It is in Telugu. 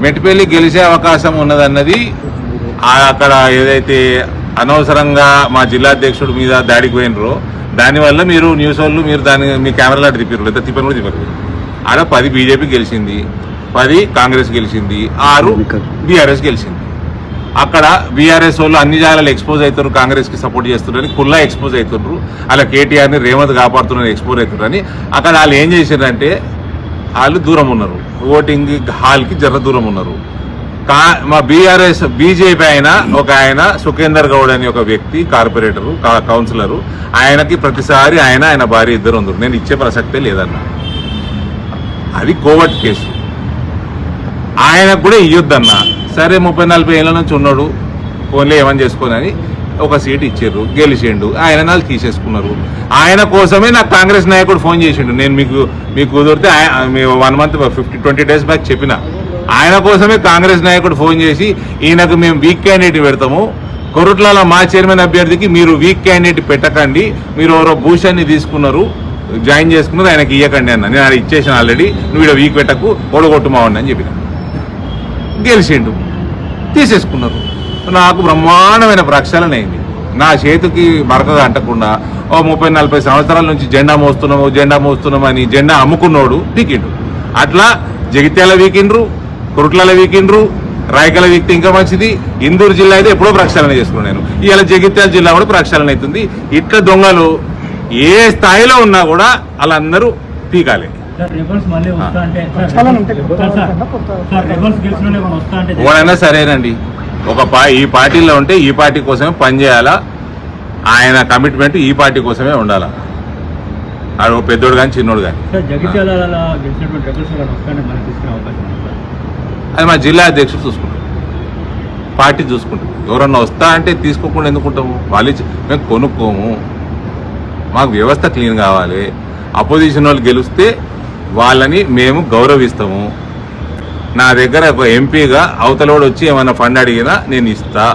మెట్టిపల్లి గెలిచే అవకాశం ఉన్నదన్నది అక్కడ ఏదైతే అనవసరంగా మా జిల్లా అధ్యక్షుడి మీద దాడికి పోయినరో దానివల్ల మీరు న్యూస్ వాళ్ళు మీరు దాన్ని మీ కెమెరాలో తిప్పారు, లేదా తిప్పని కూడా తిప్పరు. ఆడ 10 బీజేపీ గెలిచింది, 10 కాంగ్రెస్ గెలిచింది, 6 బీఆర్ఎస్ గెలిచింది. అక్కడ బీఆర్ఎస్ వాళ్ళు అన్ని జాగాలు ఎక్స్పోజ్ అవుతారు, కాంగ్రెస్ కి సపోర్ట్ చేస్తున్నారని కుల్లా ఎక్స్పోజ్ అవుతున్నారు. అలా కేటీఆర్ని రేవంత్ కాపాడుతున్నారు ఎక్స్పోజ్ అవుతున్నారని అక్కడ వాళ్ళు ఏం చేశారంటే వాళ్ళు దూరం ఉన్నారు, ఓటింగ్ హాల్కి జర దూరం ఉన్నారు. మా బీజేపీ ఒక ఆయన సుఖేందర్ గౌడ్ అని ఒక వ్యక్తి కార్పొరేటరు కౌన్సిలరు, ఆయనకి ప్రతిసారి ఆయన భార్య ఇద్దరు ఉన్నారు. నేను ఇచ్చే ప్రసక్తే లేదన్నా, అది కోవర్ట్ కేసు. ఆయనకు కూడా ఇయ్యొద్దన్నా. సరే 30-40 ఏళ్ళ నుంచి ఉన్నాడు, ఫోన్లో ఏమని చేసుకోనని ఒక సీట్ ఇచ్చారు, గెలిచిండు. ఆయన నాళ్ళు తీసేసుకున్నారు. ఆయన కోసమే నాకు కాంగ్రెస్ నాయకుడు ఫోన్ చేసిండు. నేను మీకు కుదిరితే 1 మంత్ 20 డేస్ బ్యాక్ చెప్పిన, ఆయన కోసమే కాంగ్రెస్ నాయకుడు ఫోన్ చేసి ఈయనకు మేము వీక్ క్యాండిడేట్ పెడతాము, కొరుట్ల మా చైర్మన్ అభ్యర్థికి మీరు వీక్ క్యాండిడేట్ పెట్టకండి, మీరు ఎవరో భూషాన్ని తీసుకున్నారు జాయిన్ చేసుకున్నారు, ఆయనకి ఇయ్యకండి అన్న. నేను ఆయన ఇచ్చేసాను ఆల్రెడీ, నువ్వు ఇక్కడ వీక్ పెట్టకు ఓడగొట్టుమావండి అని చెప్పిన. గెలిచిండు, తీసేసుకున్నారు. నాకు బ్రహ్మాండమైన ప్రక్షాళన అయింది. నా చేతికి మరకగా అంటకుండా 30-40 సంవత్సరాల నుంచి జెండా మోస్తున్నాం అని జెండా అమ్ముకున్నోడు వీకిండు. అట్లా జగిత్యాల వీకిండ్రు, కురుట్ల వీకిండ్రు, రాయకల వీక్తే ఇంకా మంచిది. ఇందూరు జిల్లా అయితే ఎప్పుడో ప్రక్షాళన చేసుకున్నాను నేను. ఇవాళ జగిత్యాల జిల్లా కూడా ప్రక్షాళన అవుతుంది. ఇట్లా దొంగలు ఏ స్థాయిలో ఉన్నా కూడా వాళ్ళందరూ పీకాలి. ఎవరైనా సరేనండి, ఈ పార్టీలో ఉంటే ఈ పార్టీ కోసమే పనిచేయాలా, ఆయన కమిట్మెంట్ ఈ పార్టీ కోసమే ఉండాలా. ఆడు పెద్దోడు కానీ చిన్నోడు కానీ. అది మా జిల్లా అధ్యక్షుడు చూసుకుంటాం, పార్టీ చూసుకుంటాం. ఎవరన్నా వస్తా అంటే తీసుకోకుండా ఎందుకుంటాము? వాళ్ళు మేము కొనుక్కోము, మాకు వ్యవస్థ క్లీన్ కావాలి. అపోజిషన్ వాళ్ళు గెలిస్తే వాళ్ళని మేము గౌరవిస్తాము. నా దగ్గర ఒక ఎంపీగా అవతలోడు వచ్చి ఏమైనా ఫండ్ అడిగినా నేను ఇస్తా.